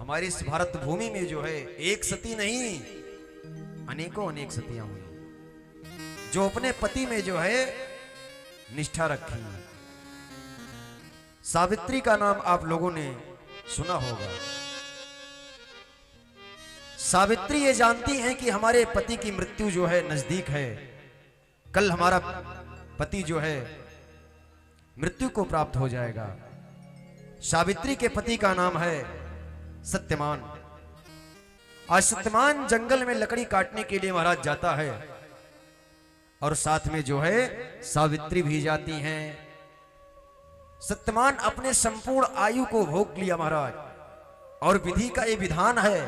हमारी इस भारत भूमि में जो है एक सती नहीं अनेकों अनेक सतियां हुई जो अपने पति में जो है निष्ठा रखी। सावित्री का नाम आप लोगों ने सुना होगा। सावित्री ये जानती हैं कि हमारे पति की मृत्यु जो है नजदीक है, कल हमारा पति जो है मृत्यु को प्राप्त हो जाएगा। सावित्री के पति का नाम है सत्यवान। आज सत्यवान जंगल में लकड़ी काटने के लिए महाराज जाता है और साथ में जो है सावित्री भी जाती हैं। सत्यवान अपने संपूर्ण आयु को भोग लिया महाराज, और विधि का ये विधान है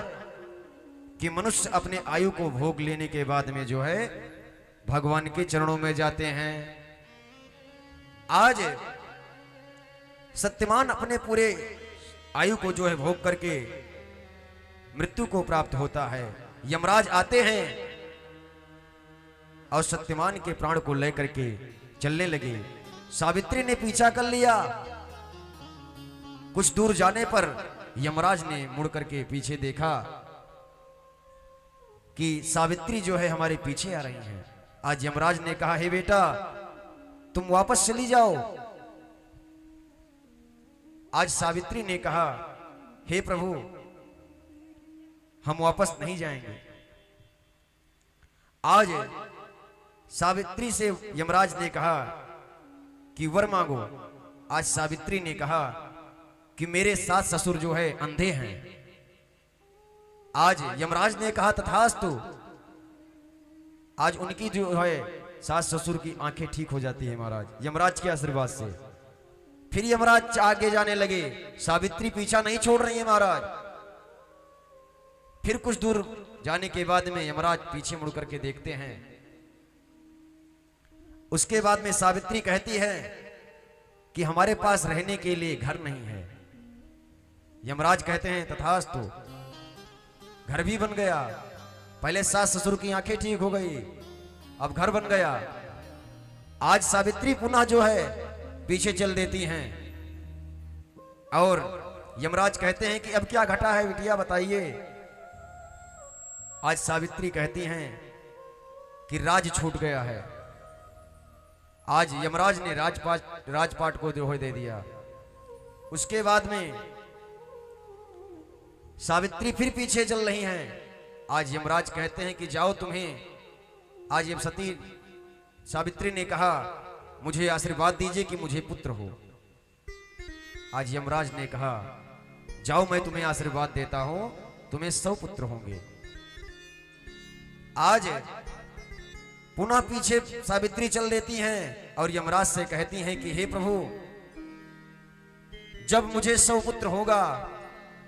कि मनुष्य अपने आयु को भोग लेने के बाद में जो है भगवान के चरणों में जाते हैं। आज सत्यवान अपने पूरे आयु को जो है भोग करके मृत्यु को प्राप्त होता है। यमराज आते हैं और सत्यवान के प्राण को लेकर के चलने लगे। सावित्री ने पीछा कर लिया। कुछ दूर जाने पर यमराज ने मुड़ करके पीछे देखा कि सावित्री जो है हमारे पीछे आ रही हैं। आज यमराज ने कहा, हे बेटा तुम वापस चली जाओ। आज सावित्री ने कहा, हे प्रभु हम वापस नहीं जाएंगे। आज सावित्री से यमराज ने कहा कि वर मांगो। आज सावित्री ने कहा कि मेरे सास ससुर जो है अंधे हैं। आज यमराज ने कहा तथास्तु। आज उनकी जो है सास ससुर की आंखें ठीक हो जाती है महाराज यमराज के आशीर्वाद से। फिर यमराज आगे जाने लगे। सावित्री पीछा नहीं छोड़ रही है महाराज। फिर कुछ दूर जाने के बाद में यमराज पीछे मुड़ करके देखते हैं। उसके बाद में सावित्री कहती है कि हमारे पास रहने के लिए घर नहीं है। यमराज कहते हैं तथास्तु। घर भी बन गया। पहले सास ससुर की आंखें ठीक हो गई, अब घर बन गया। आज सावित्री पुनः जो है पीछे चल देती हैं और यमराज कहते हैं कि अब क्या घटा है बिटिया बताइए। आज सावित्री कहती हैं कि राज छूट गया है। आज यमराज ने राजपाट को जो है दे दिया। उसके बाद में सावित्री फिर पीछे चल रही हैं। आज यमराज कहते हैं कि जाओ तुम्हें। आज ये सती सावित्री ने कहा मुझे आशीर्वाद दीजिए कि मुझे पुत्र हो। आज यमराज ने कहा जाओ मैं तुम्हें आशीर्वाद देता हूं, तुम्हें 100 पुत्र होंगे। आज पुनः पीछे सावित्री चल देती हैं और यमराज से कहती हैं कि हे प्रभु जब मुझे 100 पुत्र होगा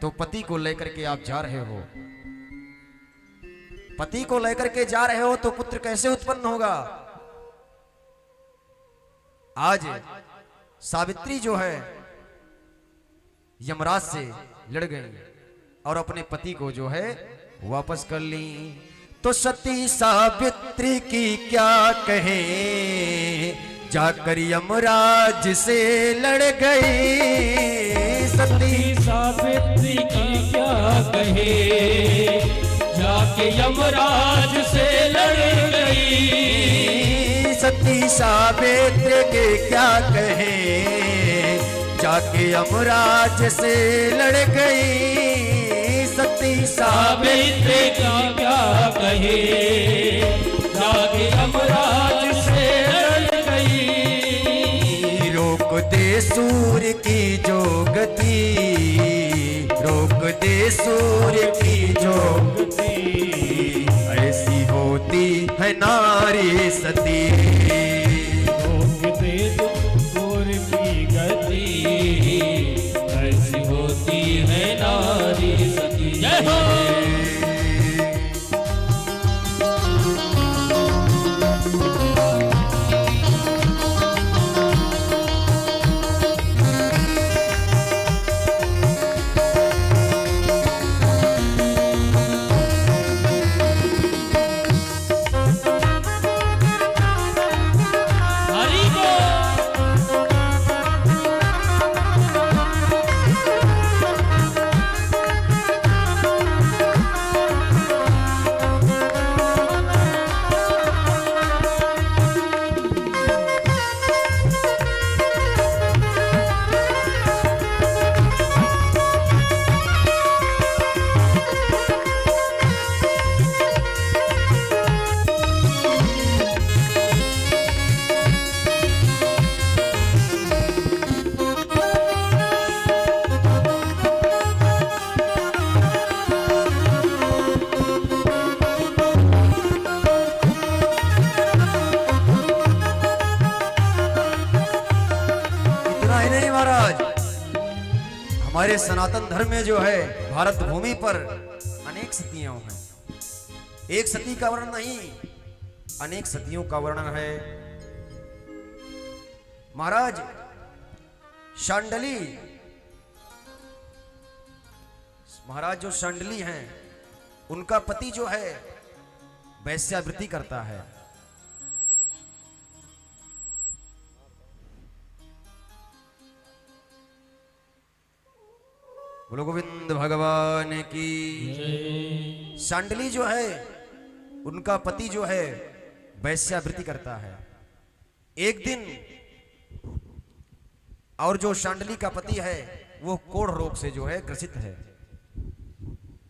तो पति को लेकर के आप जा रहे हो। पति को लेकर के जा रहे हो तो पुत्र कैसे उत्पन्न होगा। आज सावित्री जो है यमराज से लड़ गई और अपने पति को जो है वापस कर ली। तो सती सावित्री की क्या कहे, जाकर यमराज से लड़ गई। सती सावित्री की क्या कहे, जाके यमराज से लड़ गई। सती सावित्री के क्या कहे, जाके यमराज से लड़ गई। सती सावित्री का क्या कहे, जाके यमराज से लड़ गई। रोक दे सूर्य की जो गति, रोक दे सूर्य की जो गति, ऐसी होती है नारी सती। रोक दे सूर्य की गति, ऐसी होती है नारी सती। जय हो। हमारे सनातन धर्म में जो है भारत भूमि पर अनेक सतियां हैं। एक सती का वर्णन नहीं, अनेक सतियों का वर्णन है। महाराज शांडली, महाराज जो शांडली हैं उनका पति जो है वैश्यावृत्ति करता है। बोलो गोविंद भगवान की। शांडली जो है उनका पति जो है वैश्यावृत्ति करता है। एक दिन, और जो शांडली का पति है वो कोढ़ रोग से जो है ग्रसित है,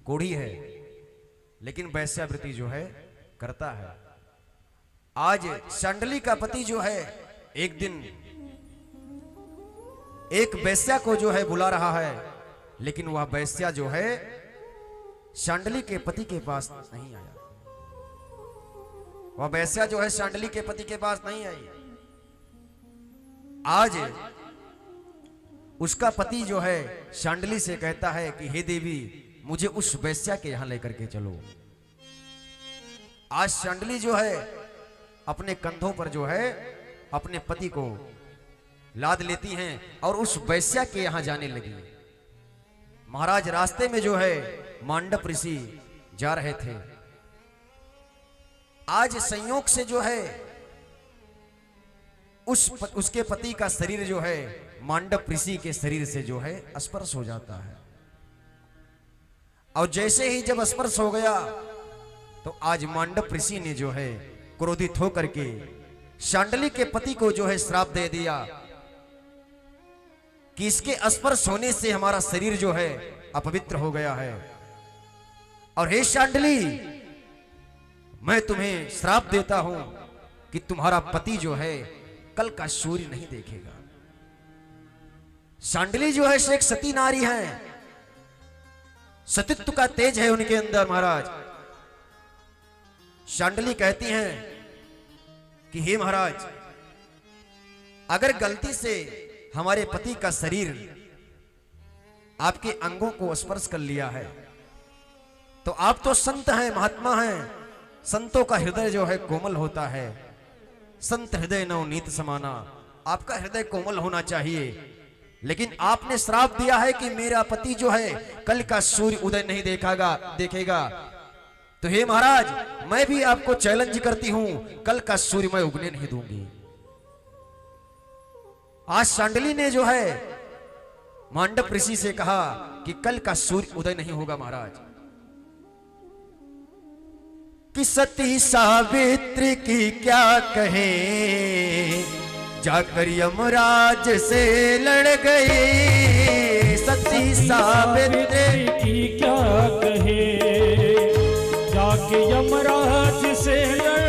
कोढ़ी है, लेकिन वैश्यावृत्ति जो है करता है। आज शांडली का पति जो है एक दिन एक वैश्या को जो है बुला रहा है, लेकिन वह वैश्या जो है शांडली के पति के पास नहीं आया। वह वैश्या जो है शांडली के पति के पास नहीं आई। आज उसका पति जो है शांडली से कहता है कि हे देवी, मुझे उस वैश्या के यहां लेकर के चलो। आज शांडली जो है अपने कंधों पर जो है अपने पति को लाद लेती हैं और उस वैश्या के यहां जाने लगी। महाराज रास्ते में जो है मांडव ऋषि जा रहे थे। आज संयोग से जो है उसके पति का शरीर जो है मांडव ऋषि के शरीर से जो है स्पर्श हो जाता है। और जैसे ही जब स्पर्श हो गया तो आज मांडव ऋषि ने जो है क्रोधित होकर के शांडली के पति को जो है श्राप दे दिया कि इसके स्पर्श होने से हमारा शरीर जो है अपवित्र हो गया है। और हे शांडली, मैं तुम्हें श्राप देता हूं कि तुम्हारा पति जो है कल का सूर्य नहीं देखेगा। शांडली जो है एक सती नारी है, सतीत्व का तेज है उनके अंदर। महाराज शांडली कहती हैं कि हे महाराज, अगर गलती से हमारे पति का शरीर आपके अंगों को स्पर्श कर लिया है तो आप तो संत हैं, महात्मा हैं। संतों का हृदय जो है कोमल होता है। संत हृदय नवनीत समाना, आपका हृदय कोमल होना चाहिए। लेकिन आपने श्राप दिया है कि मेरा पति जो है कल का सूर्य उदय नहीं देखेगा। तो हे महाराज, मैं भी आपको चैलेंज करती हूं, कल का सूर्य मैं उगने नहीं दूंगी। आज शांडली ने जो है मांडव ऋषि से कहा कि कल का सूर्य उदय नहीं होगा। महाराज कि सती सावित्री की क्या कहे, जाकर यमराज से लड़ गई। सती सावित्री की क्या कहे, जाके यमराज से लड़